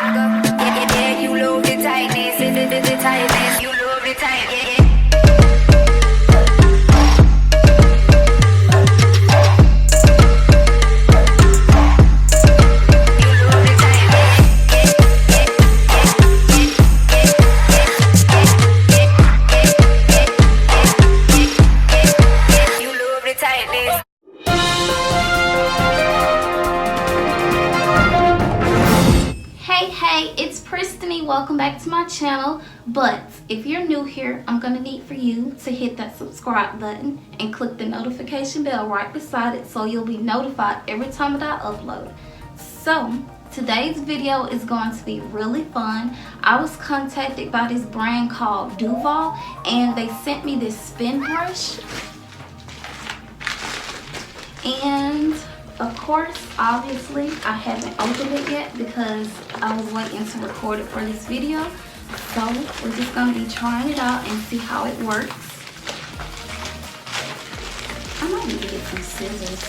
You love the tightness, the tightness. You love the tightness. Hey, it's Pristiny. Welcome back to my channel. But if you're new here, I'm gonna need for you to hit that subscribe button and click the notification bell right beside it so you'll be notified every time that I upload. So today's video is going to be really fun. I was contacted by this brand called Duvolle and they sent me this spin brush. And of course, obviously, I haven't opened it yet because I was waiting to record it for this video. So we're just going to be trying it out and see how it works. I might need to get some scissors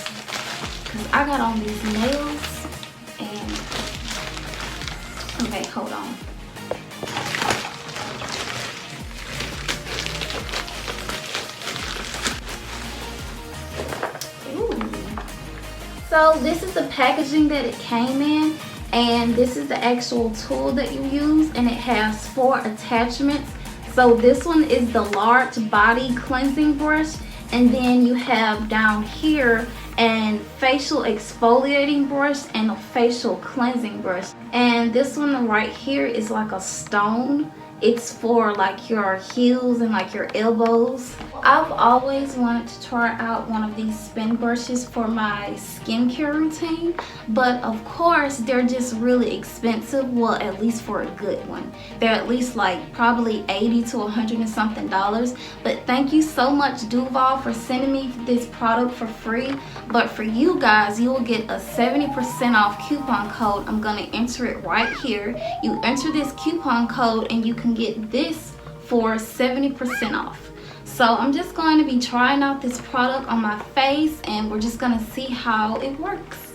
because I got on these nails and... Okay, hold on. So this is the packaging that it came in, and this is the actual tool that you use, and it has 4 attachments. So this one is the large body cleansing brush, and then you have down here an facial exfoliating brush and a facial cleansing brush. And this one right here is like a stone. It's for like your heels and like your elbows. I've always wanted to try out one of these spin brushes for my skincare routine, but of course they're just really expensive. Well, at least for a good one. They're at least like probably $80 to $100 and something. But thank you so much Duvolle for sending me this product for free. But for you guys, you will get a 70% off coupon code. I'm gonna enter it right here. You enter this coupon code and you can get this for 70% off. So I'm just going to be trying out this product on my face and we're just going to see how it works.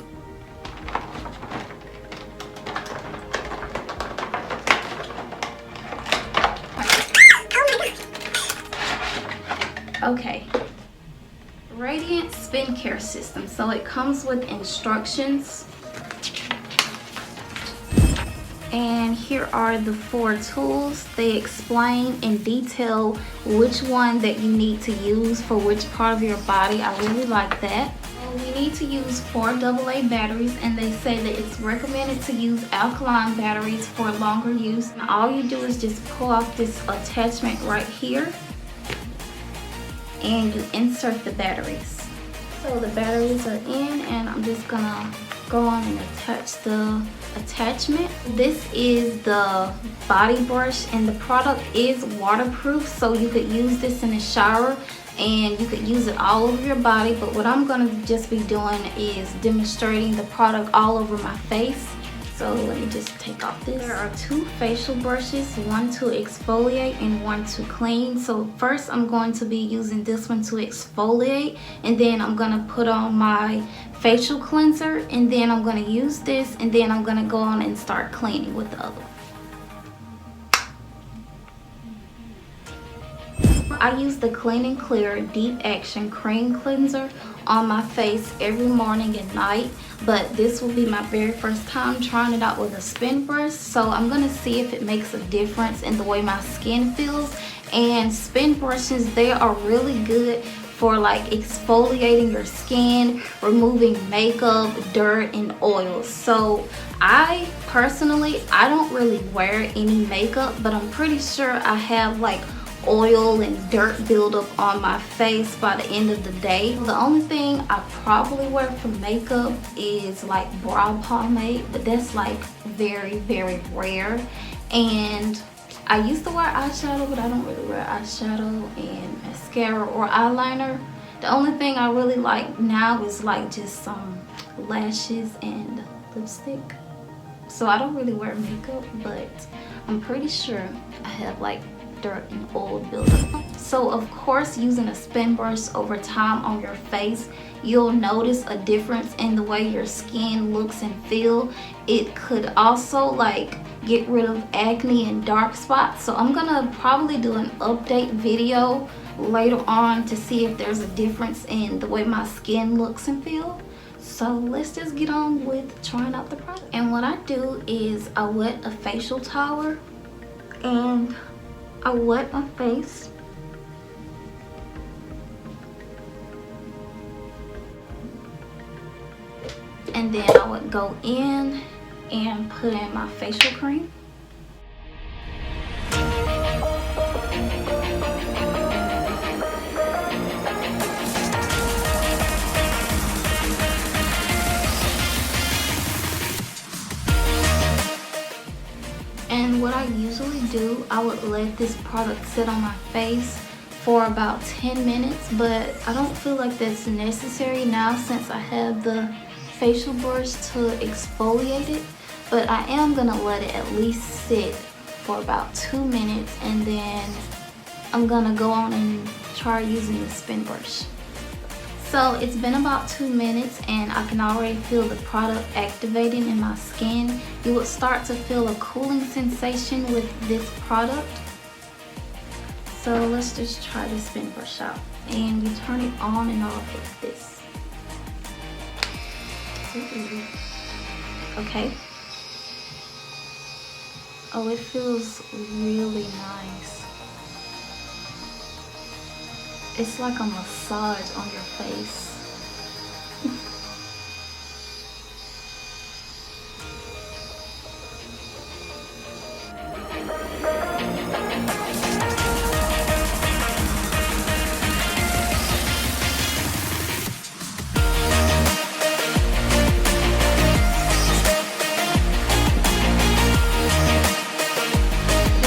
Okay. Radiant Spin Care System. So it comes with instructions. And here are the 4 tools. They explain in detail which one that you need to use for which part of your body. I really like that. We need to use 4 AA batteries, and they say that it's recommended to use alkaline batteries for longer use. And all you do is just pull off this attachment right here and you insert the batteries. So the batteries are in, and I'm just gonna go on and attach the attachment. This is the body brush, and the product is waterproof, so you could use this in the shower and you could use it all over your body. But what I'm going to just be doing is demonstrating the product all over my face. So let me just take off this. There are 2 facial brushes, one to exfoliate and one to clean. So first I'm going to be using this one to exfoliate, and then I'm going to put on my facial cleanser, and then I'm going to use this, and then I'm going to go on and start cleaning with the other one. I use the Clean and Clear Deep Action Cream Cleanser on my face every morning and night, but this will be my very first time trying it out with a spin brush, so I'm going to see if it makes a difference in the way my skin feels. And spin brushes, they are really good for like exfoliating your skin, removing makeup, dirt, and oils. So I personally, I don't really wear any makeup, but I'm pretty sure I have like oil and dirt buildup on my face by the end of the day. The only thing I probably wear for makeup is like brow pomade, but that's like very, very rare. And I used to wear eyeshadow, but I don't really wear eyeshadow and mascara or eyeliner. The only thing I really like now is like just some lashes and lipstick. So I don't really wear makeup, but I'm pretty sure I have like dirt and oil buildup. So of course, using a spin brush over time on your face, you'll notice a difference in the way your skin looks and feel. It could also like get rid of acne and dark spots. So I'm gonna probably do an update video later on to see if there's a difference in the way my skin looks and feels. So let's just get on with trying out the product. And what I do is I wet a facial towel and I wet my face. And then I would go in and put in my facial cream. And what I usually do, I would let this product sit on my face for about 10 minutes, but I don't feel like that's necessary now since I have the facial brush to exfoliate it. But I am gonna let it at least sit for about 2 minutes, and then I'm gonna go on and try using the spin brush. So it's been about 2 minutes and I can already feel the product activating in my skin. You will start to feel a cooling sensation with this product. So let's just try the spin brush out. And you turn it on and off with this. Okay. Oh, it feels really nice. It's like a massage on your face.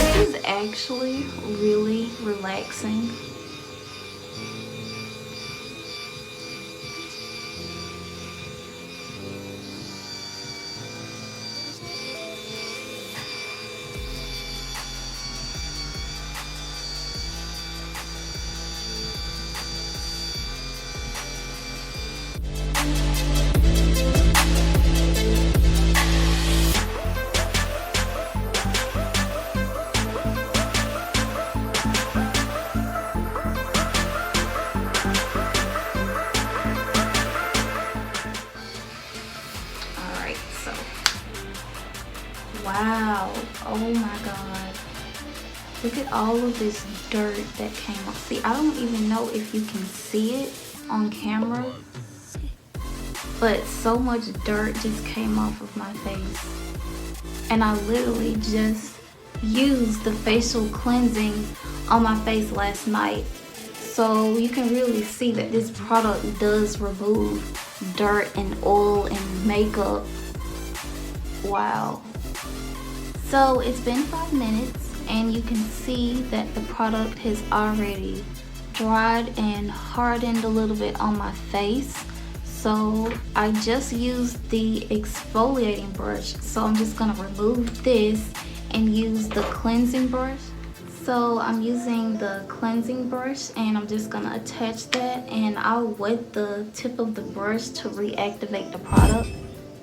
This is actually really relaxing. Wow, oh my god, look at all of this dirt that came off. See, I don't even know if you can see it on camera, but so much dirt just came off of my face. And I literally just used the facial cleansing on my face last night. So you can really see that this product does remove dirt and oil and makeup. Wow. So it's been 5 minutes and you can see that the product has already dried and hardened a little bit on my face. So I just used the exfoliating brush. So I'm just gonna remove this and use the cleansing brush. So I'm using the cleansing brush and I'm just gonna attach that, and I'll wet the tip of the brush to reactivate the product.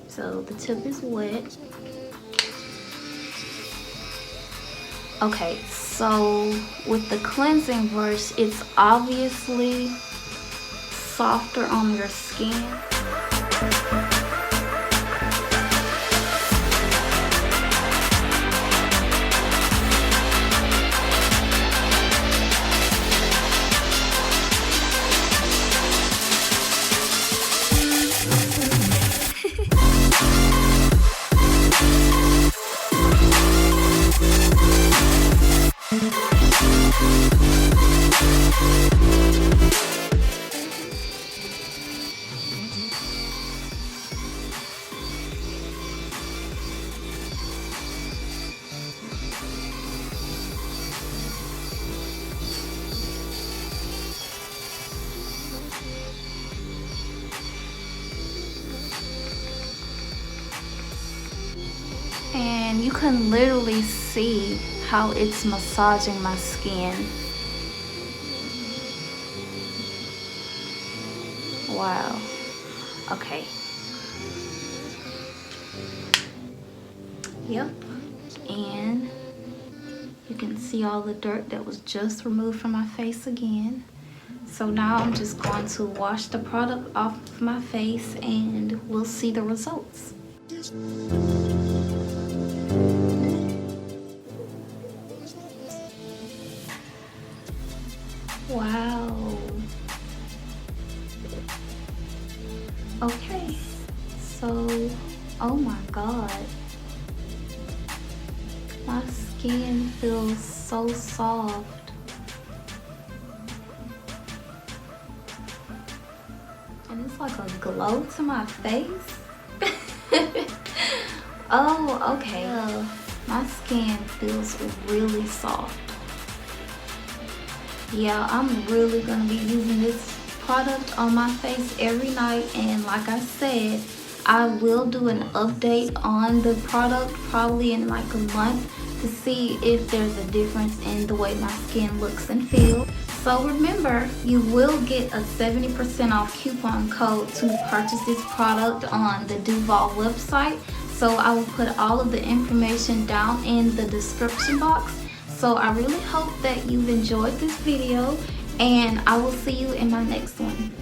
So the tip is wet. Okay, so with the cleansing brush, it's obviously softer on your skin. And you can literally see how it's massaging my skin. Wow. Okay. Yep. And you can see all the dirt that was just removed from my face again. So now I'm just going to wash the product off of my face and we'll see the results. Wow. Okay, so, oh my God. My skin feels so soft. And it's like a glow to my face. Oh, okay. My skin feels really soft. Yeah, I'm really gonna be using this product on my face every night, and like I said, I will do an update on the product probably in like a month to see if there's a difference in the way my skin looks and feels. So remember, you will get a 70% off coupon code to purchase this product on the Duvolle website. So I will put all of the information down in the description box. So I really hope that you've enjoyed this video, and I will see you in my next one.